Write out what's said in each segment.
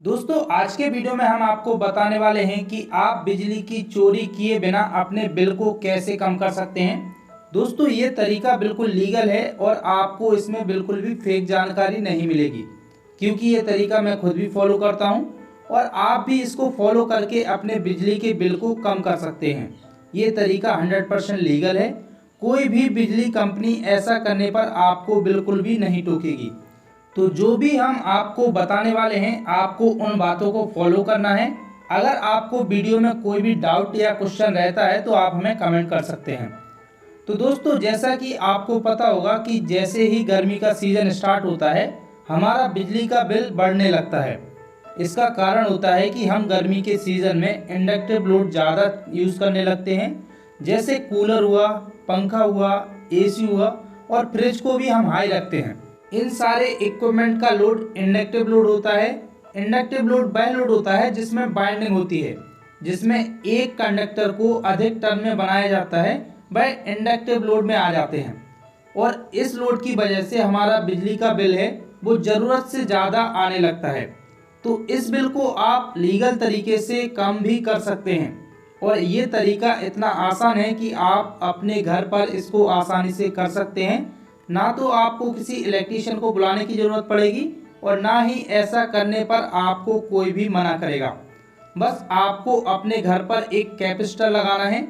दोस्तों आज के वीडियो में हम आपको बताने वाले हैं कि आप बिजली की चोरी किए बिना अपने बिल को कैसे कम कर सकते हैं। दोस्तों ये तरीका बिल्कुल लीगल है और आपको इसमें बिल्कुल भी फेक जानकारी नहीं मिलेगी, क्योंकि ये तरीका मैं खुद भी फॉलो करता हूं और आप भी इसको फॉलो करके अपने बिजली के बिल को कम कर सकते हैं। ये तरीका 100% लीगल है। कोई भी बिजली कंपनी ऐसा करने पर आपको बिल्कुल भी नहीं टोकेगी। तो जो भी हम आपको बताने वाले हैं आपको उन बातों को फॉलो करना है। अगर आपको वीडियो में कोई भी डाउट या क्वेश्चन रहता है तो आप हमें कमेंट कर सकते हैं। तो दोस्तों जैसा कि आपको पता होगा कि जैसे ही गर्मी का सीज़न स्टार्ट होता है हमारा बिजली का बिल बढ़ने लगता है। इसका कारण होता है कि हम गर्मी के सीज़न में इंडक्टिव लोड ज़्यादा यूज़ करने लगते हैं, जैसे कूलर हुआ, पंखा हुआ, एसी हुआ और फ्रिज को भी हम हाई रखते हैं। इन सारे इक्विपमेंट का लोड इंडक्टिव लोड होता है। इंडक्टिव लोड वह लोड होता है जिसमें बाइंडिंग होती है, जिसमें एक कंडक्टर को अधिक टर्न में बनाया जाता है, वह इंडक्टिव लोड में आ जाते हैं। और इस लोड की वजह से हमारा बिजली का बिल है वो ज़रूरत से ज़्यादा आने लगता है। तो इस बिल को आप लीगल तरीके से कम भी कर सकते हैं और ये तरीका इतना आसान है कि आप अपने घर पर इसको आसानी से कर सकते हैं। ना तो आपको किसी इलेक्ट्रीशियन को बुलाने की ज़रूरत पड़ेगी और ना ही ऐसा करने पर आपको कोई भी मना करेगा। बस आपको अपने घर पर एक कैपेसिटर लगाना है।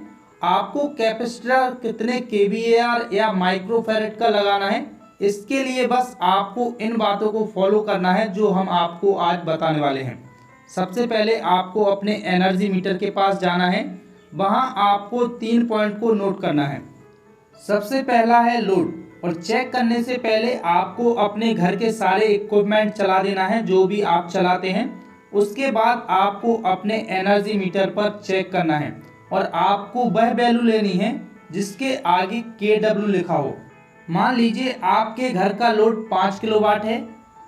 आपको कैपेसिटर कितने केवीएआर या माइक्रोफैरेड का लगाना है, इसके लिए बस आपको इन बातों को फॉलो करना है जो हम आपको आज बताने वाले हैं। सबसे पहले आपको अपने एनर्जी मीटर के पास जाना है। वहाँ आपको 3 पॉइंट को नोट करना है। सबसे पहला है लोड, और चेक करने से पहले आपको अपने घर के सारे इक्विपमेंट चला देना है जो भी आप चलाते हैं। उसके बाद आपको अपने एनर्जी मीटर पर चेक करना है और आपको वह वैल्यू लेनी है जिसके आगे KW लिखा हो। मान लीजिए आपके घर का लोड 5 किलोवाट है।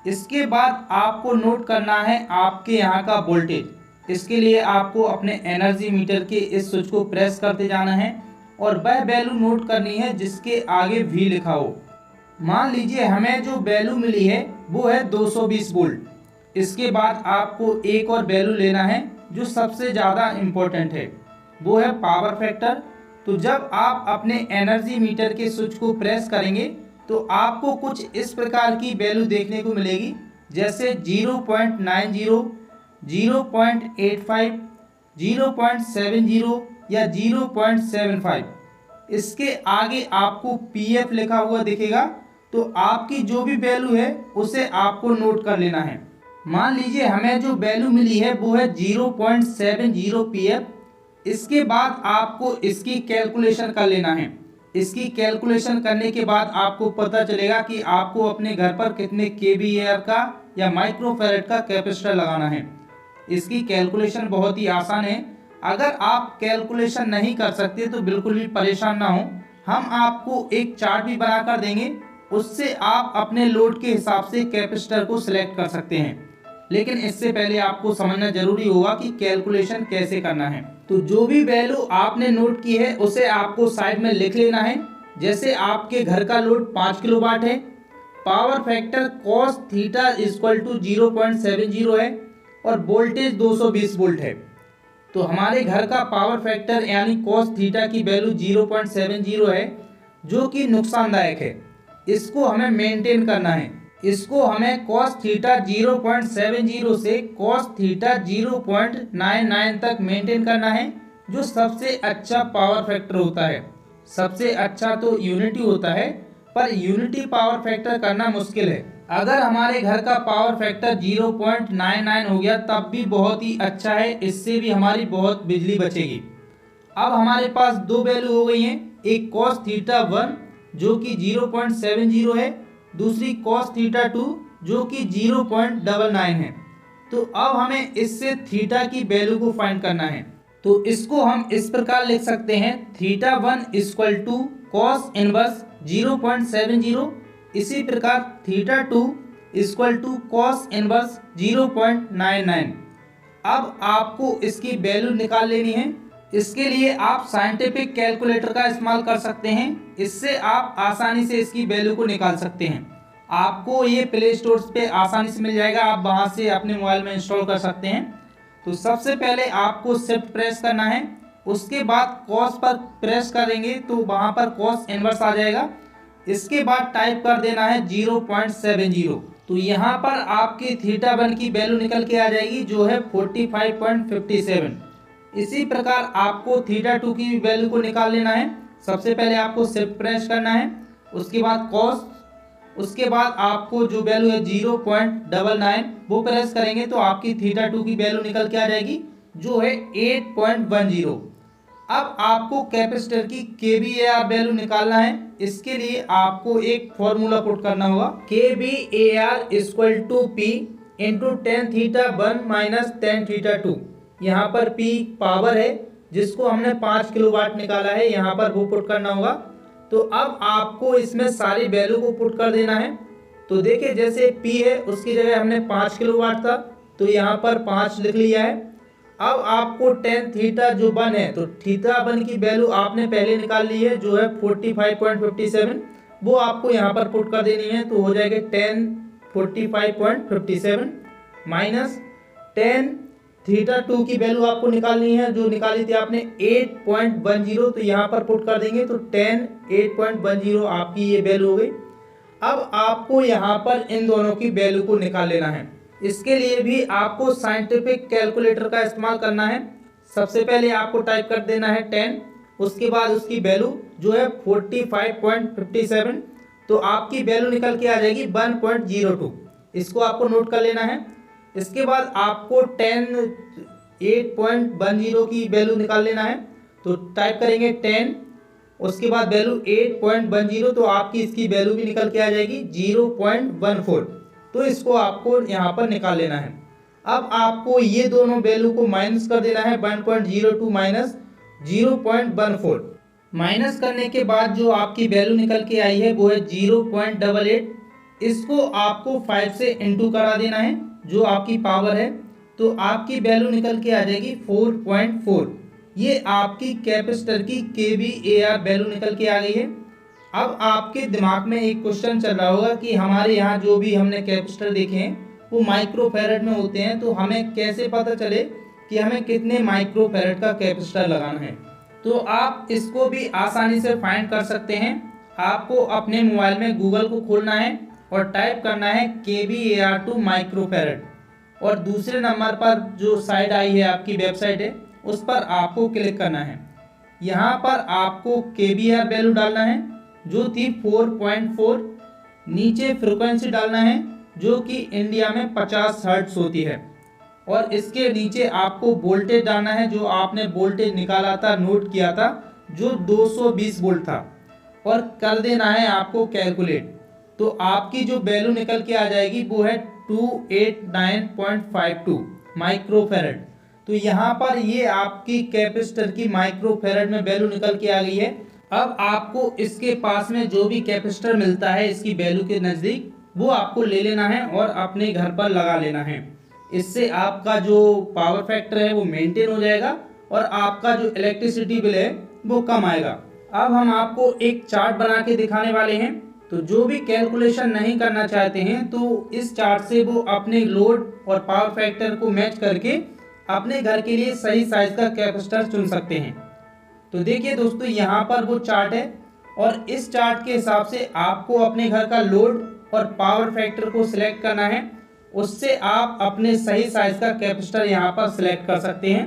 इसके बाद आपको नोट करना है आपके यहाँ का वोल्टेज। इसके लिए आपको अपने एनर्जी मीटर के इस स्विच को प्रेस करते जाना है और वह वैल्यू नोट करनी है जिसके आगे V लिखा हो। मान लीजिए हमें जो वैल्यू मिली है वो है 220 वोल्ट। इसके बाद आपको एक और वैल्यू लेना है जो सबसे ज़्यादा इम्पोर्टेंट है, वो है पावर फैक्टर। तो जब आप अपने एनर्जी मीटर के स्विच को प्रेस करेंगे तो आपको कुछ इस प्रकार की वैल्यू देखने को मिलेगी, जैसे 0.90, 0.85, 0.70 या 0.75। इसके आगे आपको PF लिखा हुआ दिखेगा। तो आपकी जो भी वैल्यू है उसे आपको नोट कर लेना है। मान लीजिए हमें जो वैल्यू मिली है वो है 0.70 PF। इसके बाद आपको इसकी कैलकुलेशन कर लेना है। इसकी कैलकुलेशन करने के बाद आपको पता चलेगा कि आपको अपने घर पर कितने केवीएआर का या माइक्रोफैरेड का कैपेसिटर लगाना है। इसकी कैलकुलेशन बहुत ही आसान है। अगर आप कैलकुलेशन नहीं कर सकते तो बिल्कुल भी परेशान ना हो, हम आपको एक चार्ट भी बनाकर देंगे। उससे आप अपने लोड के हिसाब से कैपेसिटर को सिलेक्ट कर सकते हैं। लेकिन इससे पहले आपको समझना जरूरी होगा कि कैलकुलेशन कैसे करना है। तो जो भी वैल्यू आपने नोट की है उसे आपको साइड में लिख लेना है। जैसे आपके घर का लोड 5 किलोवाट है, power factor cos theta equal to 0.70 है और वोल्टेज 220 वोल्ट है। तो हमारे घर का पावर फैक्टर यानी cos थीटा की वैल्यू 0.70 है, जो कि नुकसानदायक है। इसको हमें मेंटेन करना है। इसको हमें cos थीटा 0.70 से cos थीटा 0.99 तक मेंटेन करना है, जो सबसे अच्छा पावर फैक्टर होता है। सबसे अच्छा तो यूनिटी होता है, पर यूनिटी पावर फैक्टर करना मुश्किल है। अगर हमारे घर का पावर फैक्टर 0.99 हो गया तब भी बहुत ही अच्छा है, इससे भी हमारी बहुत बिजली बचेगी। अब हमारे पास दो वैल्यू हो गई हैं, एक cos थीटा 1 जो कि 0.70 है, दूसरी cos थीटा 2 जो कि 0.99 है। तो अब हमें इससे थीटा की वैल्यू को फाइंड करना है। तो इसको हम इस प्रकार लिख सकते हैं, theta 1 equal to cos inverse 0.70। इसी प्रकार theta 2 equal to cos inverse 0.99। अब आपको इसकी वैल्यू निकाल लेनी है। इसके लिए आप साइंटिफिक कैलकुलेटर का इस्तेमाल कर सकते हैं। इससे आप आसानी से इसकी वैल्यू को निकाल सकते हैं। आपको ये प्ले स्टोर पे आसानी से मिल जाएगा, आप वहाँ से अपने मोबाइल में इंस्टॉल कर सकते हैं। तो सबसे पहले आपको शिफ्ट प्रेस करना है, उसके बाद कॉस पर प्रेस करेंगे तो वहाँ पर कॉस इनवर्स आ जाएगा। इसके बाद टाइप कर देना है 0.70। तो यहाँ पर आपकी θ1 की वैल्यू निकल के आ जाएगी जो है 45.57। इसी प्रकार आपको θ2 की वैल्यू को निकाल लेना है। सबसे पहले आपको शिफ्ट प्रेस करना है, उसके बाद कॉस, उसके बाद आपको जो वैल्यू है 0.99 वो प्रेस करेंगे तो आपकी θ2 की वैल्यू निकल के आ जाएगी जो है 8.10। अब आपको कैपेसिटर की kVAR वैल्यू निकालना है। इसके लिए आपको एक फॉर्मूला पुट करना होगा, kVAR = P × tan θ1 - tan θ2। यहाँ पर P पावर है जिसको हमने 5 किलोवाट निकाला है, यहाँ पर वो पुट करना होगा। तो अब आपको इसमें सारी वैल्यू को पुट कर देना है। तो देखिए जैसे P है उसकी जगह हमने 5 किलोवाट था तो यहाँ पर 5 लिख लिया है। अब आपको tan θ जो 1 है तो θ1 की वैल्यू आपने पहले निकाल ली है जो है 45.57, वो आपको यहाँ पर पुट कर देनी है। तो हो जाएगा tan 45.57 माइनस tan θ2 की वैल्यू आपको निकालनी है जो निकाली थी आपने 8.10, तो यहाँ पर पुट कर देंगे तो tan 8.10 आपकी ये वैल्यू हो गई। अब आपको यहाँ पर इन दोनों की वैल्यू को निकाल लेना है। इसके लिए भी आपको साइंटिफिक कैलकुलेटर का इस्तेमाल करना है। सबसे पहले आपको टाइप कर देना है 10, उसके बाद उसकी वैल्यू जो है 45.57, तो आपकी वैल्यू निकल के आ जाएगी 1.02। इसको आपको नोट कर लेना है। इसके बाद आपको 8.10 की वैल्यू निकाल लेना है। तो टाइप करेंगे 10, उसके बाद वैल्यू 8.10, तो आपकी इसकी वैल्यू भी निकल के आ जाएगी 0.14। तो इसको आपको यहाँ पर निकाल लेना है। अब आपको ये दोनों वैल्यू को माइनस कर देना है, 1.02 माइनस 0.14। माइनस करने के बाद जो आपकी वैल्यू निकल के आई है वो है 0.88। इसको आपको 5 से इंटू करा देना है जो आपकी पावर है, तो आपकी वैल्यू निकल के आ जाएगी 4.4। ये आपकी कैपेसिटर की kVAR वैल्यू निकल के आ गई है। अब आपके दिमाग में एक क्वेश्चन चल रहा होगा कि हमारे यहाँ जो भी हमने कैपेसिटर देखे हैं वो माइक्रोफैरड में होते हैं, तो हमें कैसे पता चले कि हमें कितने माइक्रोफैरड का कैपेसिटर लगाना है। तो आप इसको भी आसानी से फाइंड कर सकते हैं। आपको अपने मोबाइल में गूगल को खोलना है और टाइप करना है kVAR to माइक्रोफैरड, और दूसरे नंबर पर जो साइट आई है आपकी वेबसाइट है उस पर आपको क्लिक करना है। यहाँ पर आपको kVAR वैल्यू डालना है जो थी 4.4, नीचे फ्रिक्वेंसी डालना है जो कि इंडिया में 50 हर्ट्ज होती है, और इसके नीचे आपको वोल्टेज डालना है जो आपने वोल्टेज निकाला था, नोट किया था, जो 220 वोल्ट था, और कर देना है आपको कैलकुलेट। तो आपकी जो वैल्यू निकल के आ जाएगी वो है 289.52 माइक्रोफैरड। तो यहाँ पर ये आपकी कैपेसिटर की माइक्रोफैरड में वैल्यू निकल के आ गई है। अब आपको इसके पास में जो भी कैपेसिटर मिलता है इसकी वैल्यू के नज़दीक, वो आपको ले लेना है और अपने घर पर लगा लेना है। इससे आपका जो पावर फैक्टर है वो मेंटेन हो जाएगा और आपका जो इलेक्ट्रिसिटी बिल है वो कम आएगा। अब हम आपको एक चार्ट बना के दिखाने वाले हैं। तो जो भी कैलकुलेशन नहीं करना चाहते हैं तो इस चार्ट से वो अपने लोड और पावर फैक्टर को मैच करके अपने घर के लिए सही साइज का कैपेसिटर चुन सकते हैं। तो देखिए दोस्तों, यहाँ पर वो चार्ट है और इस चार्ट के हिसाब से आपको अपने घर का लोड और पावर फैक्टर को सिलेक्ट करना है। उससे आप अपने सही साइज का कैपेसिटर यहाँ पर सिलेक्ट कर सकते हैं।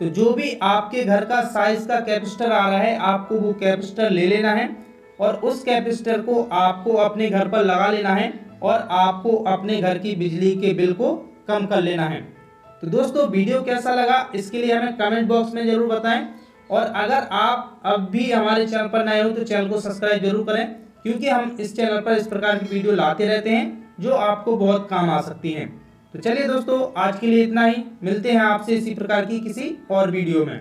तो जो भी आपके घर का साइज का कैपेसिटर आ रहा है आपको वो कैपेसिटर ले लेना है और उस कैपेसिटर को आपको अपने घर पर लगा लेना है और आपको अपने घर की बिजली के बिल को कम कर लेना है। तो दोस्तों, वीडियो कैसा लगा इसके लिए हमें कमेंट बॉक्स में ज़रूर बताएं, और अगर आप अब भी हमारे चैनल पर नए हो तो चैनल को सब्सक्राइब जरूर करें, क्योंकि हम इस चैनल पर इस प्रकार की वीडियो लाते रहते हैं जो आपको बहुत काम आ सकती हैं। तो चलिए दोस्तों, आज के लिए इतना ही। मिलते हैं आपसे इसी प्रकार की किसी और वीडियो में।